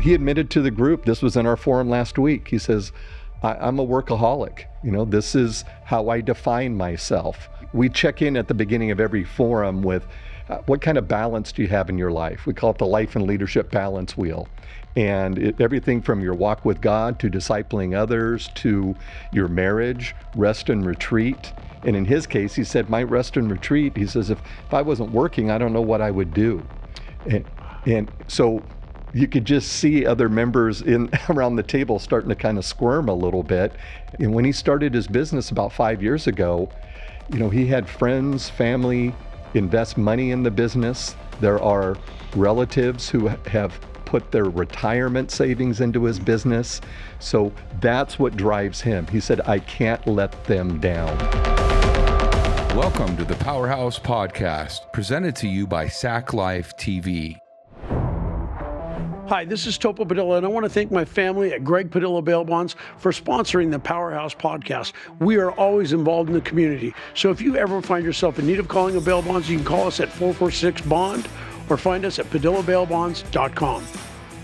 he admitted to the group, this was in our forum last week, he says, I'm a workaholic. This is how I define myself. We check in at the beginning of every forum with what kind of balance do you have in your life? We call it the life and leadership balance wheel. And everything from your walk with God to discipling others to your marriage, rest and retreat. And in his case, he said, my rest and retreat, he says, if I wasn't working, I don't know what I would do. And so you could just see other members around the table starting to kind of squirm a little bit. And when he started his business about 5 years ago, he had friends, family invest money in the business. There are relatives who have put their retirement savings into his business. So that's what drives him. He said, I can't let them down. Welcome to the Powerhouse Podcast, presented to you by Sac Life TV. Hi, this is Topo Padilla, and I want to thank my family at Greg Padilla Bail Bonds for sponsoring the Powerhouse Podcast. We are always involved in the community, so if you ever find yourself in need of calling a bail bonds, you can call us at 446-BOND or find us at PadillaBailBonds.com.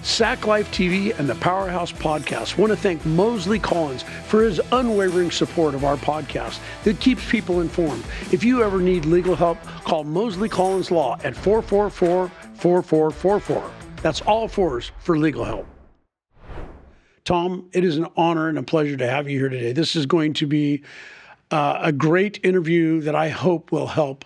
Sac Life TV and the Powerhouse Podcast want to thank Mosley Collins for his unwavering support of our podcast that keeps people informed. If you ever need legal help, call Mosley Collins Law at 444-4444. That's all fours for legal help. Tom, it is an honor and a pleasure to have you here today. This is going to be a great interview that I hope will help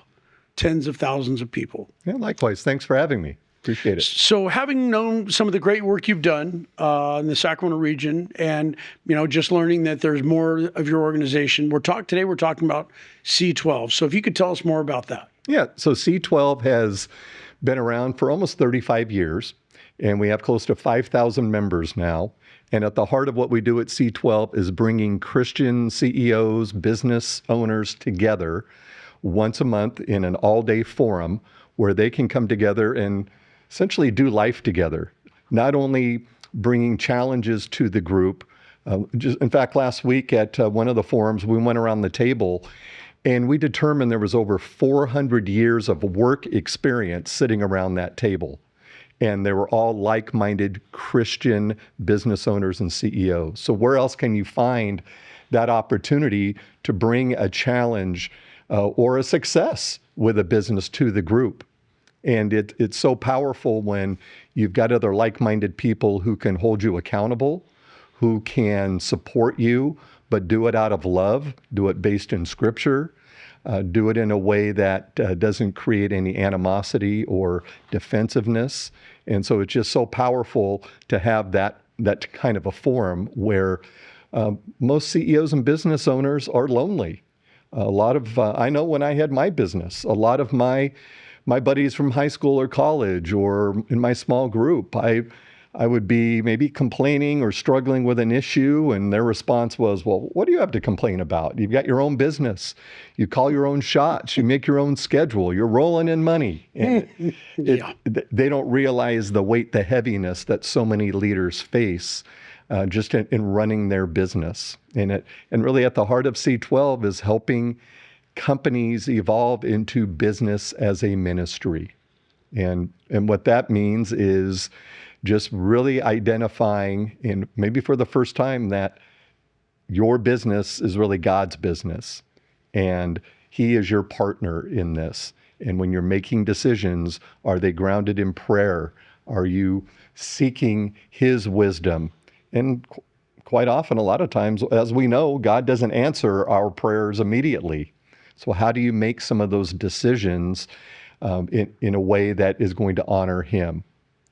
tens of thousands of people. Yeah, likewise. Thanks for having me. Appreciate it. So having known some of the great work you've done in the Sacramento region and, just learning that there's more of your organization, today we're talking about C12. So if you could tell us more about that. Yeah, so C12 has been around for almost 35 years. And we have close to 5,000 members now. And at the heart of what we do at C12 is bringing Christian CEOs, business owners together once a month in an all-day forum where they can come together and essentially do life together. Not only bringing challenges to the group. In fact, last week at one of the forums, we went around the table and we determined there was over 400 years of work experience sitting around that table. And they were all like-minded Christian business owners and CEOs. So where else can you find that opportunity to bring a challenge or a success with a business to the group? And it's so powerful when you've got other like-minded people who can hold you accountable, who can support you, but do it out of love, do it based in Scripture, do it in a way that doesn't create any animosity or defensiveness. And so it's just so powerful to have that kind of a forum where most CEOs and business owners are lonely. A lot of, I know when I had my business, a lot of my buddies from high school or college or in my small group, I would be maybe complaining or struggling with an issue, and their response was, well, what do you have to complain about? You've got your own business. You call your own shots. You make your own schedule. You're rolling in money. And they don't realize the weight, the heaviness that so many leaders face just in running their business. And really at the heart of C12 is helping companies evolve into business as a ministry. And what that means is just really identifying, and maybe for the first time, that your business is really God's business. And He is your partner in this. And when you're making decisions, are they grounded in prayer? Are you seeking His wisdom? And quite often, a lot of times, as we know, God doesn't answer our prayers immediately. So how do you make some of those decisions in a way that is going to honor Him?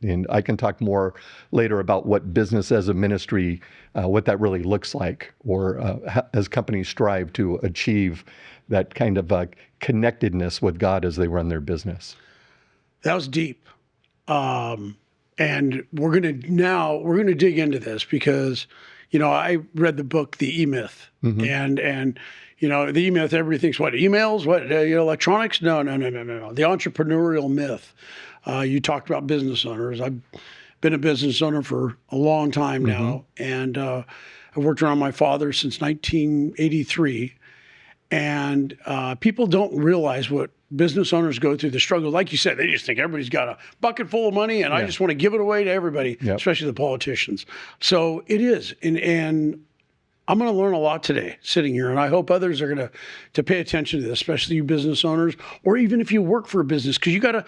And I can talk more later about what business as a ministry, what that really looks like, or as companies strive to achieve that kind of connectedness with God as they run their business. That was deep. And we're going to dig into this because, I read the book, The E-Myth, and the E-Myth, everybody thinks, what, emails, electronics? No. The entrepreneurial myth. You talked about business owners. I've been a business owner for a long time now, and I've worked around my father since 1983. And people don't realize what business owners go through, the struggle. Like you said, they just think everybody's got a bucket full of money and I just want to give it away to everybody, especially the politicians. So it is. And I'm going to learn a lot today sitting here, and I hope others are going to pay attention to this, especially you business owners, or even if you work for a business, because you got to,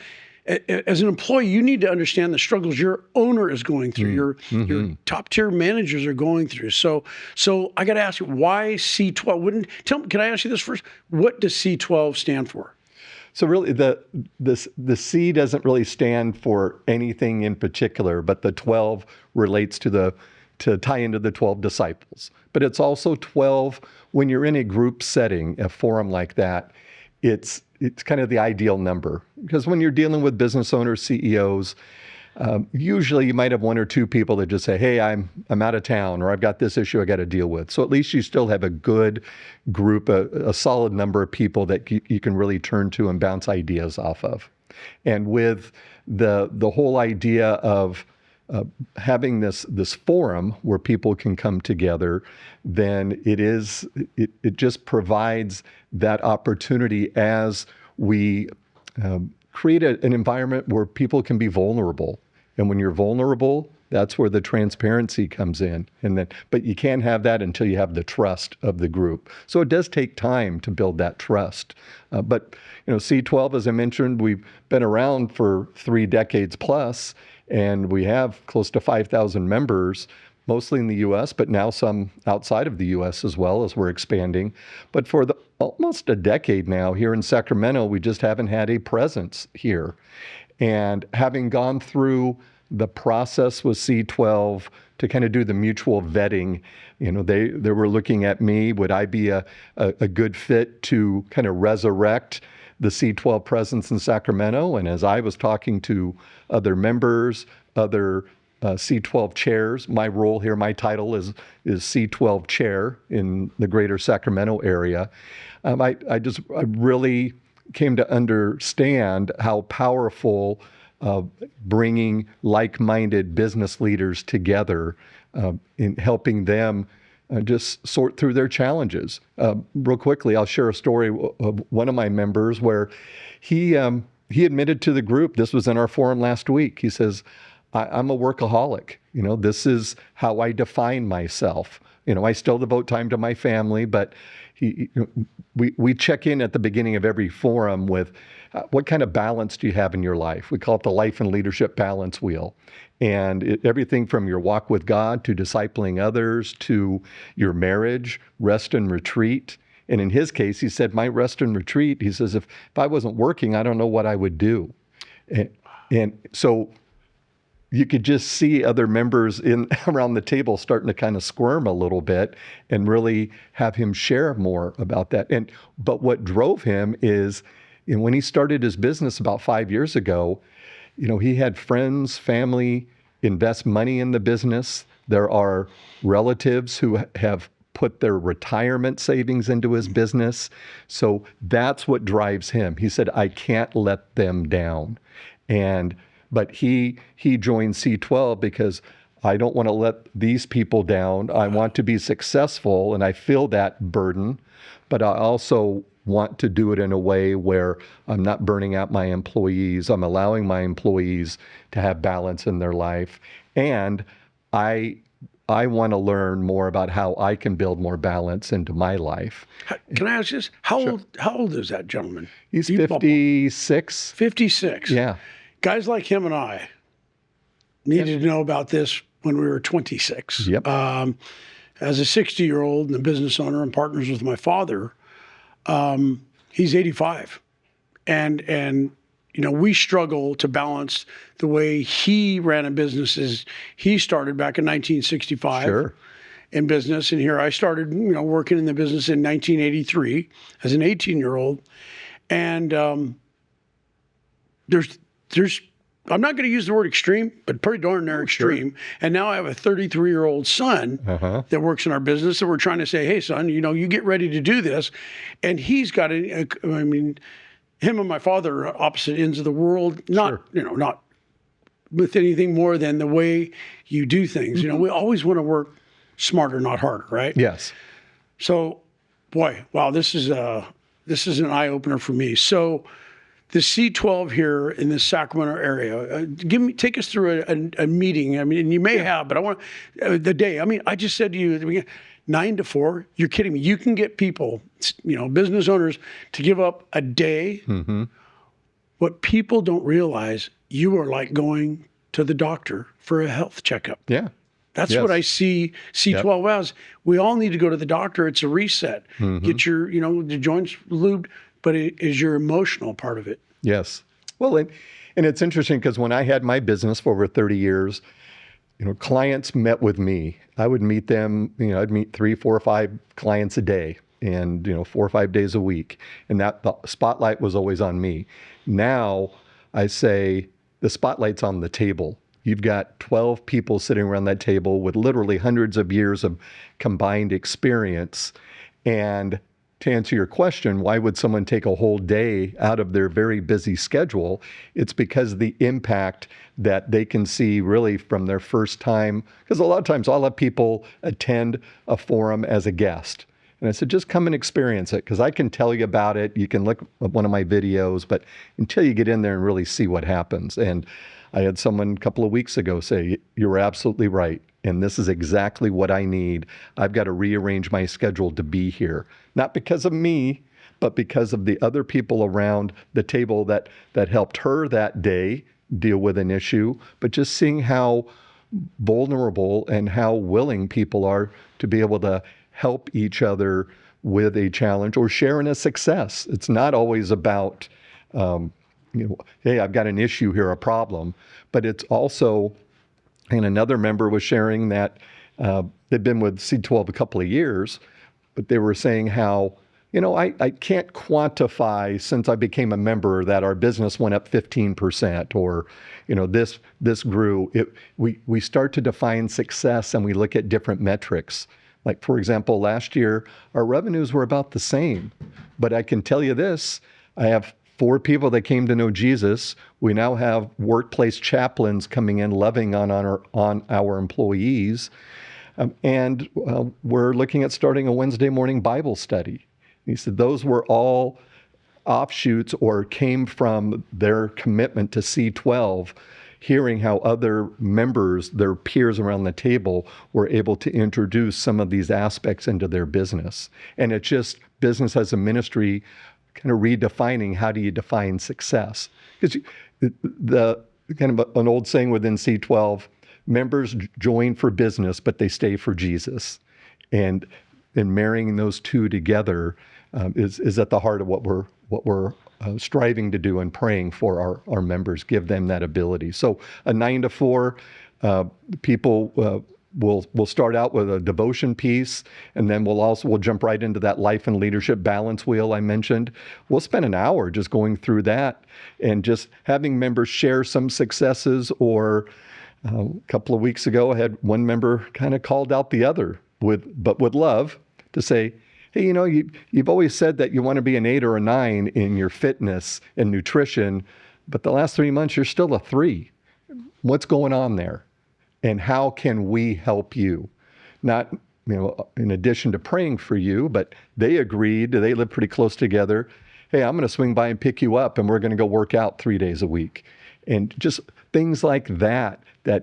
as an employee, you need to understand the struggles your owner is going through, your top tier managers are going through. So I got to ask you, why C12? Can I ask you this first? What does C12 stand for? So really, the C doesn't really stand for anything in particular, but the 12 relates to tie into the 12 disciples. But it's also 12 when you're in a group setting, a forum like that. It's kind of the ideal number, because when you're dealing with business owners, CEOs, usually you might have one or two people that just say, "Hey, I'm out of town," or "I've got this issue I got to deal with." So at least you still have a good group, a solid number of people that you can really turn to and bounce ideas off of. And with the whole idea of having this forum where people can come together, then it just provides that opportunity as we create an environment where people can be vulnerable. And when you're vulnerable, that's where the transparency comes in. But you can't have that until you have the trust of the group. So it does take time to build that trust. But C12, as I mentioned, we've been around for 3 decades plus, and we have close to 5,000 members, mostly in the U.S., but now some outside of the U.S. as well, as we're expanding. But for almost a decade now here in Sacramento, we just haven't had a presence here. And having gone through the process with C12 to kind of do the mutual vetting, they were looking at me. Would I be a good fit to kind of resurrect the C12 presence in Sacramento? And as I was talking to other members, other C12 chairs, my role here, my title is C12 Chair in the greater Sacramento area. I really came to understand how powerful bringing like-minded business leaders together in helping them just sort through their challenges. Real quickly, I'll share a story of one of my members where he admitted to the group, this was in our forum last week, he says, I'm a workaholic. This is how I define myself. I still devote time to my family, but we check in at the beginning of every forum with what kind of balance do you have in your life? We call it the life and leadership balance wheel. And everything from your walk with God to discipling others to your marriage, rest and retreat. And in his case, he said, my rest and retreat, he says, if I wasn't working, I don't know what I would do. And so you could just see other members around the table starting to kind of squirm a little bit and really have him share more about that. But what drove him is, when he started his business about 5 years ago, he had friends, family invest money in the business. There are relatives who have put their retirement savings into his business. So that's what drives him. He said, I can't let them down. But he joined C12 because I don't want to let these people down. I want to be successful, and I feel that burden, but I also want to do it in a way where I'm not burning out my employees. I'm allowing my employees to have balance in their life. And I want to learn more about how I can build more balance into my life. Can I ask this? How old is that gentleman? He's 56. 56. Yeah. Guys like him and I needed to know about this when we were 26. Yep. As a 60-year-old and a business owner and partners with my father, he's 85. And we struggle to balance the way he ran a business as he started back in 1965 Sure. in business. And here I started, working in the business in 1983 as an 18-year-old. And there's I'm not going to use the word extreme, but pretty darn near extreme. Sure. And now I have a 33-year-old son that works in our business that we're trying to say, hey, son, you get ready to do this. And he's got him and my father are opposite ends of the world, not with anything more than the way you do things. We always want to work smarter, not harder, right? Yes. So Boy, wow, this is an eye opener for me. So, the C12 here in the Sacramento area, take us through a meeting. I mean, and you may have, but I want the day. I mean, I just said to you at the beginning, 9 to 4. You're kidding me. You can get people, business owners, to give up a day. Mm-hmm. What people don't realize, you are like going to the doctor for a health checkup. Yeah. That's Yes. what I see C12 as. We all need to go to the doctor. It's a reset. Mm-hmm. Get your, the joints lubed, but it is your emotional part of it. Yes. Well, and it's interesting because when I had my business for over 30 years, clients met with me. I would meet them, I'd meet 3, 4, 5 clients a day and, 4 or 5 days a week. And that the spotlight was always on me. Now I say the spotlight's on the table. You've got 12 people sitting around that table with literally hundreds of years of combined experience. And to answer your question, why would someone take a whole day out of their very busy schedule? It's because of the impact that they can see really from their first time. Because a lot of times I'll have people attend a forum as a guest. And I said, just come and experience it because I can tell you about it. You can look at one of my videos, but until you get in there and really see what happens. And I had someone a couple of weeks ago say, you're absolutely right. And this is exactly what I need. I've got to rearrange my schedule to be here. Not because of me, but because of the other people around the table that helped her that day deal with an issue, but just seeing how vulnerable and how willing people are to be able to help each other with a challenge or sharing a success. It's not always about, hey, I've got an issue here, a problem, but it's also, and another member was sharing that they've been with C12 a couple of years, but they were saying how, I can't quantify since I became a member that our business went up 15% or, this grew. We start to define success and we look at different metrics. Like, for example, last year, our revenues were about the same. But I can tell you this, I have 4 people that came to know Jesus. We now have workplace chaplains coming in, loving on our employees. And we're looking at starting a Wednesday morning Bible study. He said those were all offshoots or came from their commitment to C12, hearing how other members, their peers around the table, were able to introduce some of these aspects into their business. And it's just business as a ministry kind of redefining how do you define success. Because the kind of an old saying within C12, members join for business, but they stay for Jesus. And marrying those two together is at the heart of what we're striving to do and praying for our members, give them that ability. So a 9 to 4, people we'll start out with a devotion piece, and then we'll jump right into that life and leadership balance wheel I mentioned. We'll spend an hour just going through that and just having members share some successes. Or a couple of weeks ago, I had one member kind of called out the other with love to say, hey, you've always said that you want to be an 8 or a 9 in your fitness and nutrition, but the last 3 months you're still a 3. What's going on there? And how can we help you? Not, in addition to praying for you, but they agreed, they live pretty close together. Hey, I'm going to swing by and pick you up and we're going to go work out 3 days a week. And just things like that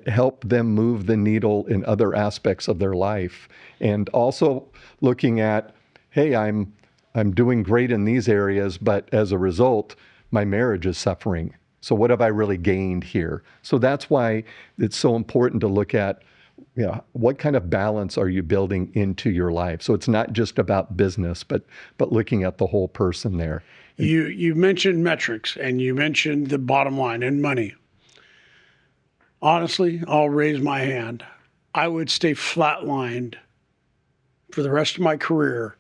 help them move the needle in other aspects of their life. And also looking at, hey, I'm doing great in these areas, but as a result, my marriage is suffering. So what have I really gained here? So that's why it's so important to look at, what kind of balance are you building into your life? So it's not just about business, but looking at the whole person there. You mentioned metrics and you mentioned the bottom line and money. Honestly, I'll raise my hand. I would stay flatlined for the rest of my career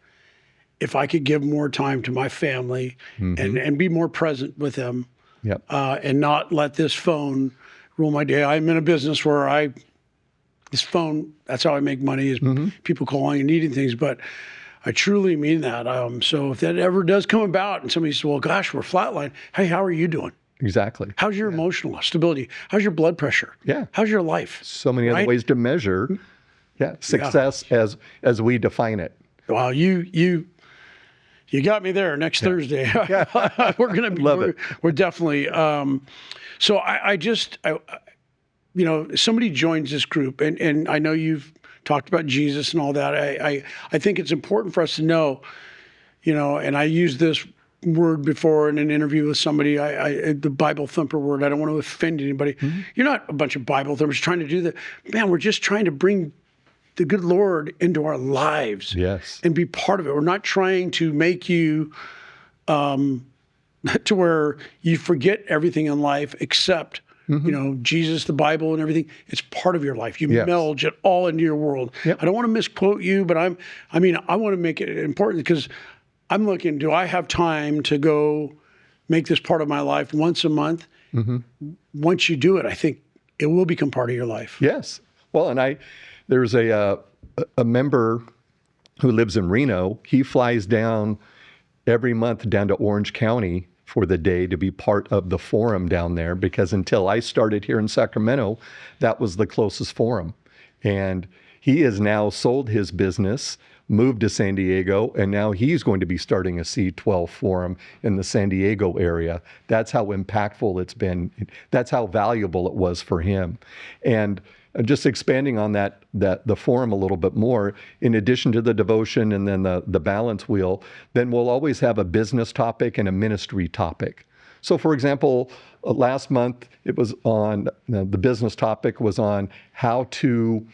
if I could give more time to my family and be more present with them. Yep. And not let this phone rule my day. I'm in a business where this phone, that's how I make money, is people calling and needing things. But I truly mean that. So if that ever does come about and somebody says, well, gosh, we're flatlined. Hey, how are you doing? Exactly. How's your emotional stability? How's your blood pressure? Yeah. How's your life? So many other ways to measure success as we define it. Well, you You got me there. Next Thursday, we're gonna be. We're definitely. So I somebody joins this group, and I know you've talked about Jesus and all that. I think it's important for us to know, and I used this word before in an interview with somebody. The Bible thumper word. I don't want to offend anybody. Mm-hmm. You're not a bunch of Bible thumpers trying to do that. Man, we're just trying to bring the good Lord into our lives, and be part of it. We're not trying to make you to where you forget everything in life except Jesus, the Bible, and everything. It's part of your life. You meld it all into your world. Yep. I don't want to misquote you, but I want to make it important because I'm looking. Do I have time to go make this part of my life once a month? Mm-hmm. Once you do it, I think it will become part of your life. Yes. Well, and there's a member who lives in Reno. He flies down every month down to Orange County for the day to be part of the forum down there, because until I started here in Sacramento, that was the closest forum. And he has now sold his business, moved to San Diego, and now he's going to be starting a C12 forum in the San Diego area. That's how impactful it's been. That's how valuable it was for him. And just expanding on that the forum a little bit more, in addition to the devotion and then the balance wheel, then we'll always have a business topic and a ministry topic. So for example, last month it was on, the business topic was on how to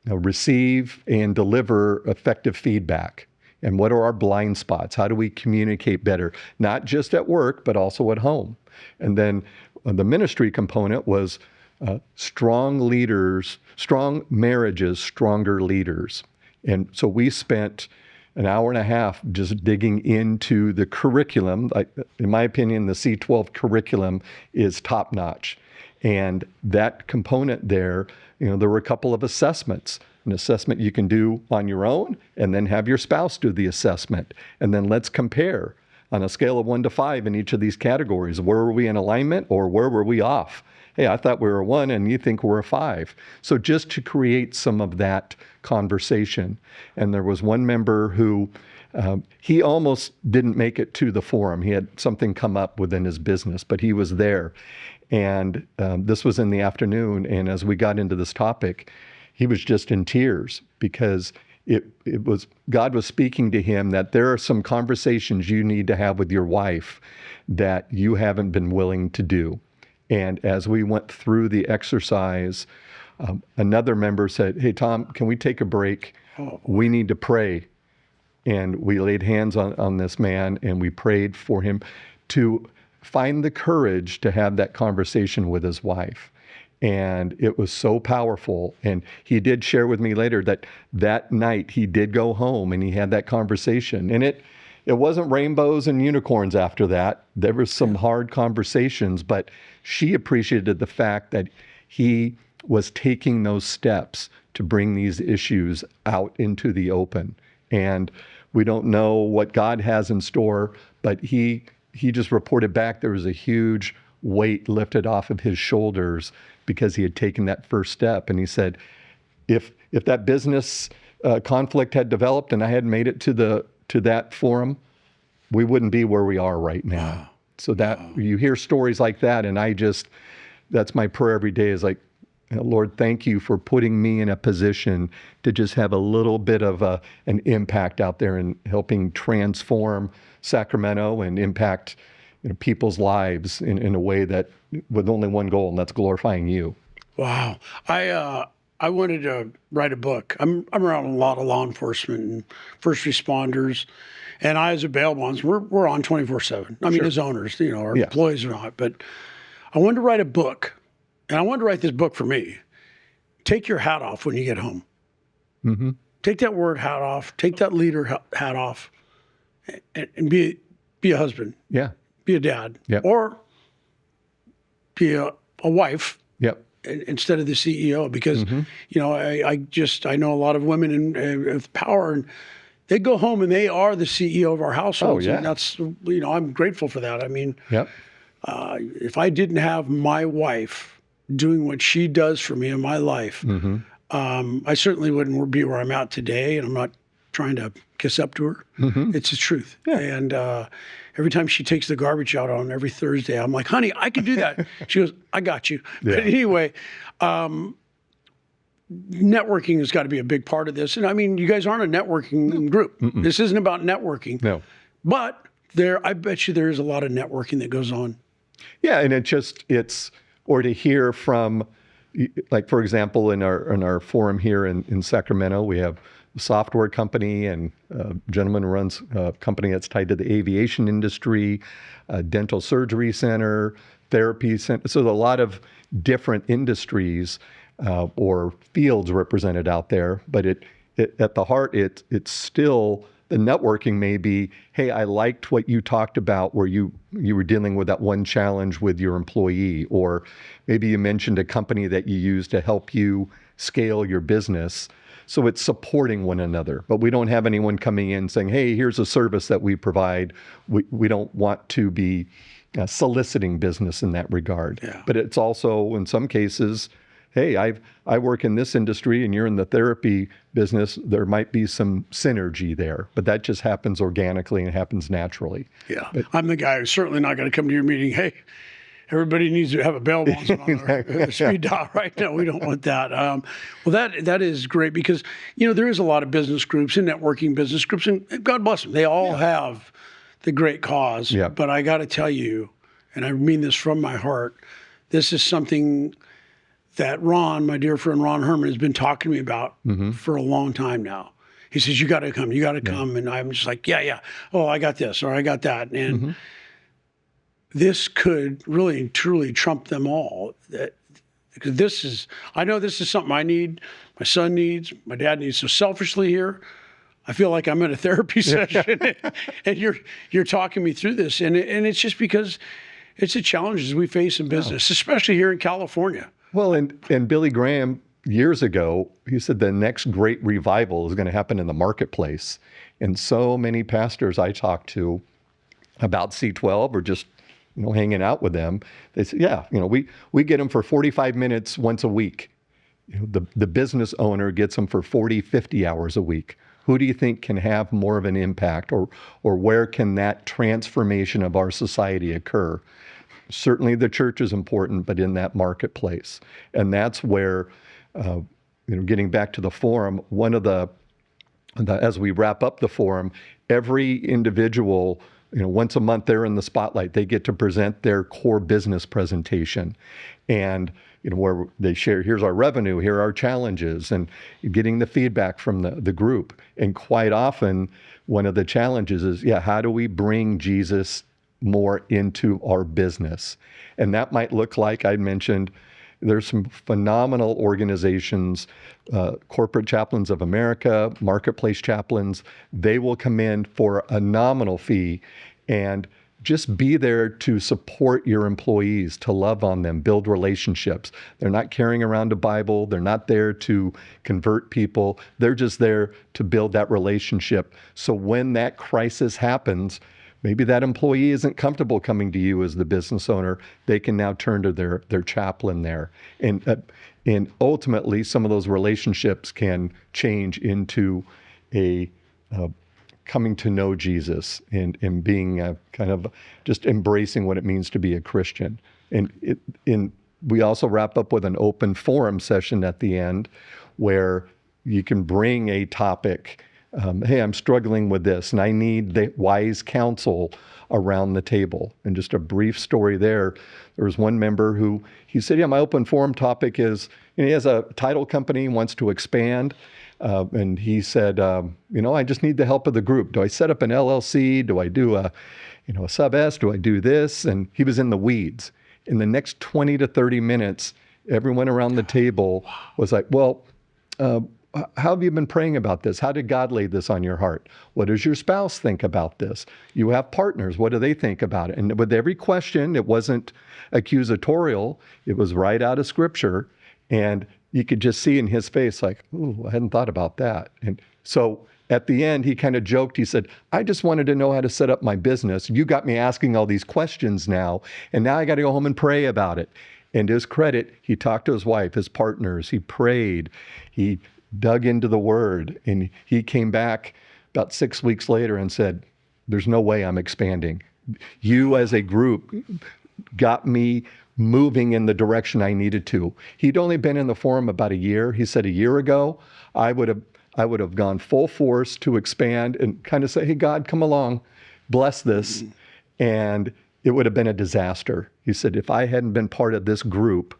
receive and deliver effective feedback. And what are our blind spots? How do we communicate better? Not just at work, but also at home. And then the ministry component was strong leaders, strong marriages, stronger leaders. And so we spent an hour and a half just digging into the curriculum. In my opinion, the C12 curriculum is top notch. And that component there, there were a couple of assessments. An assessment you can do on your own, and then have your spouse do the assessment. And then let's compare on a scale of 1 to 5 in each of these categories. Where were we in alignment, or where were we off? Hey, I thought we were a 1 and you think we're a 5. So just to create some of that conversation. And there was one member who, he almost didn't make it to the forum. He had something come up within his business, but he was there. And this was in the afternoon. And as we got into this topic, he was just in tears because it was God was speaking to him that there are some conversations you need to have with your wife that you haven't been willing to do. And as we went through the exercise, another member said, "Hey, Tom, can we take a break? We need to pray." And we laid hands on this man and we prayed for him to find the courage to have that conversation with his wife. And it was so powerful. And he did share with me later that night he did go home and he had that conversation. And it wasn't rainbows and unicorns after that. There was some hard conversations, but she appreciated the fact that he was taking those steps to bring these issues out into the open. And we don't know what God has in store, but he just reported back there was a huge weight lifted off of his shoulders because he had taken that first step. And he said, if that business conflict had developed and I had made it to that forum, we wouldn't be where we are right now. Wow. So you hear stories like that, and that's my prayer every day is like, Lord, thank you for putting me in a position to just have a little bit of an impact out there and helping transform Sacramento and impact people's lives in a way that with only one goal, and that's glorifying you. Wow. I wanted to write a book. I'm around a lot of law enforcement and first responders, and I, as a bail bonds, we're on 24/7. I mean, as owners, our employees are not. But I wanted to write a book, and I wanted to write this book for me. Take your hat off when you get home. Mm-hmm. Take that word hat off. Take that leader hat off, and be a husband. Yeah. Be a dad. Yep. Or be a wife. Yep. Instead of the CEO, because I know a lot of women with power, and they go home and they are the CEO of our households. Oh, yeah. And that's I'm grateful for that. I mean, yep. If I didn't have my wife doing what she does for me in my life, I certainly wouldn't be where I'm at today, and I'm not trying to kiss up to her. It's the truth. Yeah. And every time she takes the garbage out on every Thursday, I'm like, honey, I can do that. She goes, I got you. Yeah. But anyway, networking has got to be a big part of this. And I mean, you guys aren't a networking group. This isn't about networking. No. But I bet you there is a lot of networking that goes on. Yeah, and or to hear from, like, for example, in our forum here in Sacramento, we have a software company and a gentleman who runs a company that's tied to the aviation industry, a dental surgery center, therapy center. So there's a lot of different industries or fields represented out there. But it at the heart, it's still, the networking may be, hey, I liked what you talked about where you were dealing with that one challenge with your employee, or maybe you mentioned a company that you use to help you scale your business. So it's supporting one another, but we don't have anyone coming in saying, hey, here's a service that we provide. We don't want to be soliciting business in that regard. Yeah. But it's also, in some cases, hey, I work in this industry and you're in the therapy business. There might be some synergy there, but that just happens organically and happens naturally. Yeah. I'm the guy who's certainly not going to come to your meeting. Hey, everybody needs to have a bail bondsman on their speed dial right now. We don't want that. Well, that is great because, there is a lot of business groups and networking business groups, and God bless them. They all have the great cause. Yeah. But I got to tell you, and I mean this from my heart, this is something that Ron, my dear friend Ron Herman, has been talking to me about for a long time now. He says, you got to come. And I'm just like, yeah. Oh, I got this or I got that. And this could really, truly trump them all. Because I know this is something I need, my son needs, my dad needs. So selfishly here, I feel like I'm in a therapy session and you're talking me through this. And it's just because it's the challenges we face in business, especially here in California. Well, and Billy Graham, years ago, he said the next great revival is going to happen in the marketplace. And so many pastors I talk to about C12 or just, hanging out with them, they say, we get them for 45 minutes once a week. The business owner gets them for 40, 50 hours a week. Who do you think can have more of an impact, or where can that transformation of our society occur? Certainly the church is important, but in that marketplace. And that's where, getting back to the forum, one of as we wrap up the forum, every individual, once a month they're in the spotlight. They get to present their core business presentation. And, where they share, here's our revenue, here are our challenges, and getting the feedback from the group. And quite often, one of the challenges is, how do we bring Jesus more into our business? And that might look like, I mentioned, there's some phenomenal organizations, Corporate Chaplains of America, Marketplace Chaplains. They will come in for a nominal fee and just be there to support your employees, to love on them, build relationships. They're not carrying around a Bible. They're not there to convert people. They're just there to build that relationship. So when that crisis happens, maybe that employee isn't comfortable coming to you as the business owner. They can now turn to their chaplain there. And ultimately, some of those relationships can change into a coming to know Jesus and being kind of just embracing what it means to be a Christian. And we also wrap up with an open forum session at the end where you can bring a topic. Hey, I'm struggling with this and I need the wise counsel around the table. And just a brief story there was one member who, he said, my open forum topic is, he has a title company, wants to expand. And he said, I just need the help of the group. Do I set up an LLC? Do I do a sub S? Do I do this? And he was in the weeds. In the next 20 to 30 minutes, everyone around the table was like, well, how have you been praying about this? How did God lay this on your heart? What does your spouse think about this? You have partners. What do they think about it? And with every question, it wasn't accusatorial. It was right out of Scripture. And you could just see in his face like, ooh, I hadn't thought about that. And so at the end, he kind of joked. He said, I just wanted to know how to set up my business. You got me asking all these questions now, and now I got to go home and pray about it. And to his credit, he talked to his wife, his partners. He prayed. He dug into the Word, and he came back about 6 weeks later and said, "There's no way I'm expanding. You as a group got me moving in the direction I needed to." He'd only been in the forum about a year. He said a year ago, I would have gone full force to expand and kind of say, "Hey, God, come along, bless this." And it would have been a disaster. He said, if I hadn't been part of this group,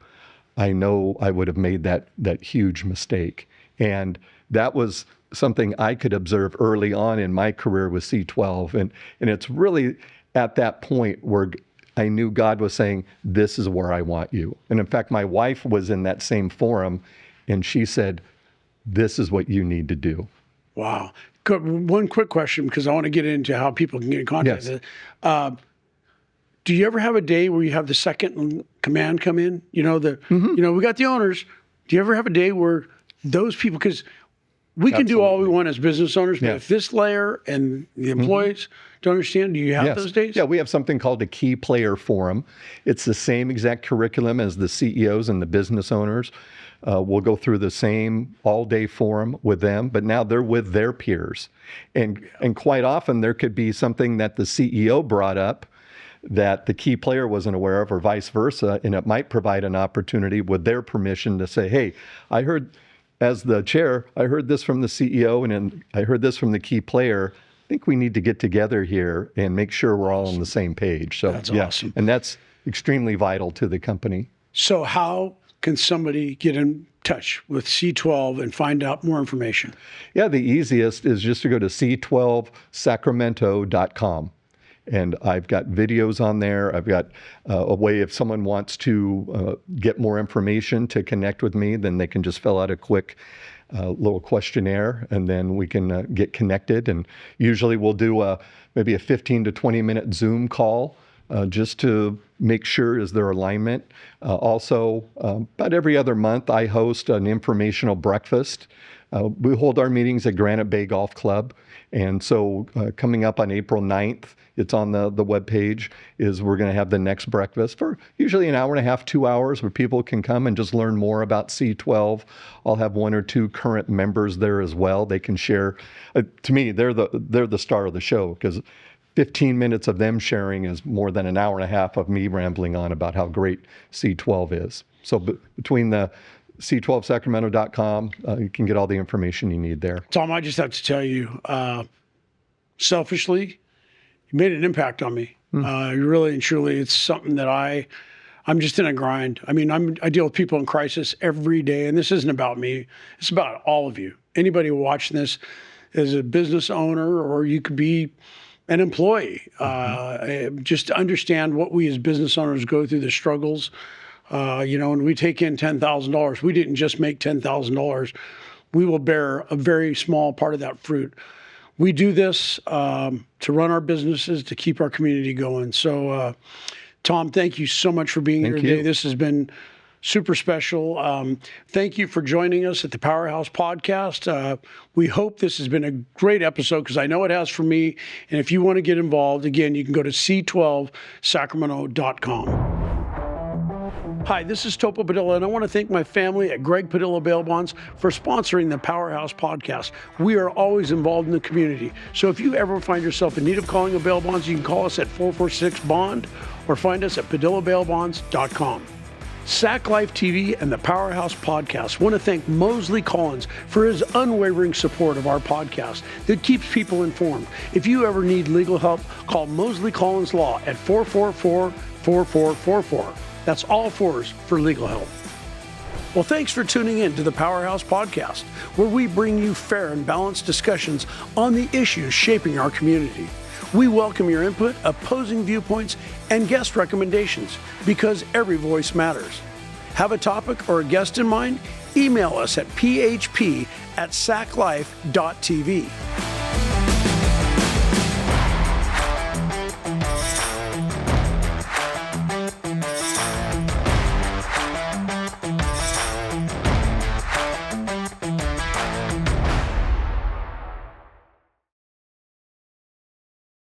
I know I would have made that huge mistake. And that was something I could observe early on in my career with C12. And it's really at that point where I knew God was saying, this is where I want you. And in fact, my wife was in that same forum, and she said, this is what you need to do. Wow. One quick question, because I want to get into how people can get in contact. Yes. Do you ever have a day where you have the second in command come in? You know, we got the owners. Do you ever have a day where those people, because we can do all we want as business owners, but if this layer and the employees don't understand, do you have those days? Yeah, we have something called a key player forum. It's the same exact curriculum as the CEOs and the business owners. We'll go through the same all-day forum with them, but now they're with their peers. And quite often there could be something that the CEO brought up that the key player wasn't aware of, or vice versa, and it might provide an opportunity with their permission to say, hey, I heard, as the chair, I heard this from the CEO, and then I heard this from the key player. I think we need to get together here and make sure we're all on the same page. So that's awesome. And that's extremely vital to the company. So how can somebody get in touch with C12 and find out more information? Yeah, the easiest is just to go to C12Sacramento.com. And I've got videos on there. I've got a way, if someone wants to get more information to connect with me, then they can just fill out a quick little questionnaire, and then we can get connected. And usually we'll do maybe a 15 to 20 minute Zoom call just to make sure is there alignment. Also, about every other month, I host an informational breakfast. We hold our meetings at Granite Bay Golf Club. And so coming up on April 9th, it's on the webpage, is we're going to have the next breakfast for usually an hour and a half, 2 hours, where people can come and just learn more about C12. I'll have 1 or 2 current members there as well. They can share. To me, they're the star of the show, because 15 minutes of them sharing is more than an hour and a half of me rambling on about how great C12 is. So between the C12Sacramento.com, you can get all the information you need there. Tom, I just have to tell you, selfishly, you made an impact on me. Really and truly, it's something that I'm just in a grind. I mean, I deal with people in crisis every day, and this isn't about me. It's about all of you. Anybody watching this is a business owner, or you could be an employee. Just to understand what we as business owners go through, the struggles. When we take in $10,000, we didn't just make $10,000. We will bear a very small part of that fruit. We do this to run our businesses, to keep our community going. So, Tom, thank you so much for being here today. This has been super special. Thank you for joining us at the Powerhouse Podcast. We hope this has been a great episode, because I know it has for me. And if you want to get involved, again, you can go to C12Sacramento.com. Hi, this is Topo Padilla, and I want to thank my family at Greg Padilla Bail Bonds for sponsoring the Powerhouse Podcast. We are always involved in the community. So if you ever find yourself in need of calling a bail bonds, you can call us at 446-BOND or find us at PadillaBailBonds.com. Sac Life TV and the Powerhouse Podcast want to thank Mosley Collins for his unwavering support of our podcast that keeps people informed. If you ever need legal help, call Mosley Collins Law at 444-4444. That's all fours for legal help. Well, thanks for tuning in to the Powerhouse Podcast, where we bring you fair and balanced discussions on the issues shaping our community. We welcome your input, opposing viewpoints, and guest recommendations, because every voice matters. Have a topic or a guest in mind? Email us at php@saclife.tv.